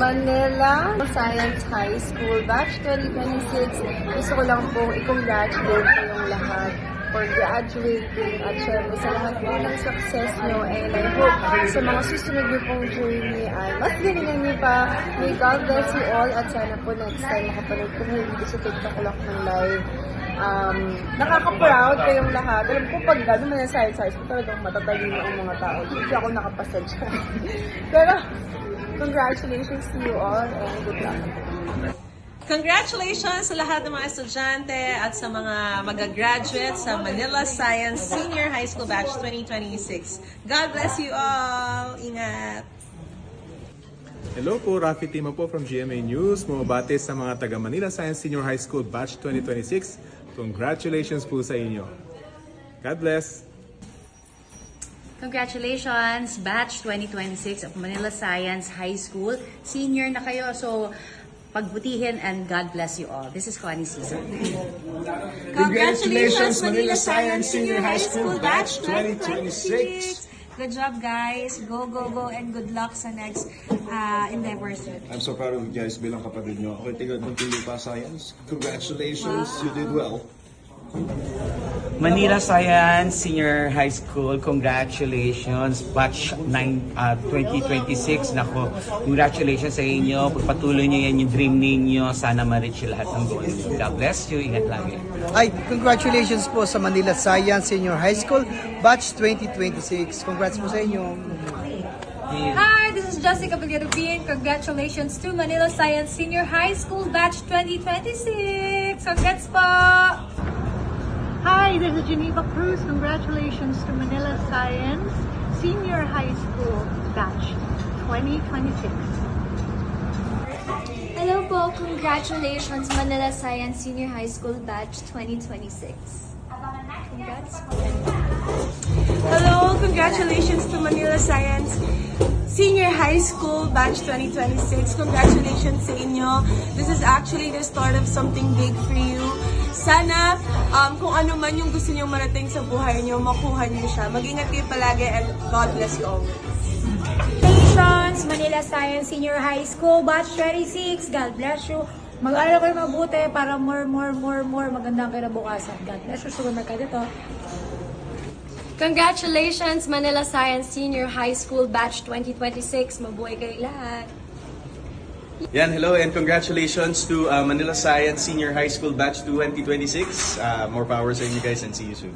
Manila Science High School Batch 2026. Gusto ko lang pong i-congratulate kayong lahat for graduating at syempre sa lahat po ng success nyo, and I hope sa mga susunod nyo pong journey ay mas galingan nyo pa. May God bless you all at sana po next time makapanood ko kayo dito sa TikTok Lock ng live. Nakaka-proud kayong lahat. Alam ko pag gano'n man yung science high school, talagang matatalino ang mga tao. Hindi ako nakapasa dyan. Pero, congratulations to you all and good luck. Congratulations sa lahat ng mga estudyante at sa mga magagraduate sa Manila Science Senior High School Batch 2026. God bless you all! Ingat! Hello po, Rafi Timo po from GMA News. Bumabati sa mga taga Manila Science Senior High School Batch 2026. Congratulations po sa inyo. God bless! Congratulations, Batch 2026 of Manila Science High School. Senior na kayo, so pagbutihin and God bless you all. This is Connie Cesar. Congratulations, Manila Science Senior High School Batch 2026. Good job, guys. Go, go, go, and good luck sa next endeavors. I'm so proud of you guys bilang kapatid nyo. Ako tigad ng Pilipa Science. Congratulations, you did well. Manila Science Senior High School, congratulations, batch 2026. Nako, congratulations sa inyo. Pagpatuloy nyo yan yung dream ninyo. Sana ma-reach lahat ng goal. God bless you. Ingat lagi. Ay, congratulations po sa Manila Science Senior High School, batch 2026. Congrats po sa inyo. Hi, this is Jessica Villarubin. Congratulations to Manila Science Senior High School Batch 2026. Congrats po! Hi, this is Geneva Cruz. Congratulations to Manila Science Senior High School Batch 2026. Hello po, congratulations Manila Science Senior High School Batch 2026. Congrats po. Hello, congratulations to Manila Science Senior High School Batch 2026. Congratulations sa inyo. This is actually the start of something big for you. Sana kung ano man yung gusto nyo marating sa buhay nyo, makuha nyo siya. Mag-ingat kayo palagi and God bless you always. Congratulations, Manila Science Senior High School Batch 26. God bless you. Mag-aaral kayo mabuti para more maganda ang kinabukasan. God bless you. Sugar na kayo dito. Congratulations Manila Science Senior High School Batch 2026. Mabuhay kayo lahat. Yan, hello and congratulations to Manila Science Senior High School Batch 2026. More power sa inyo guys and see you soon.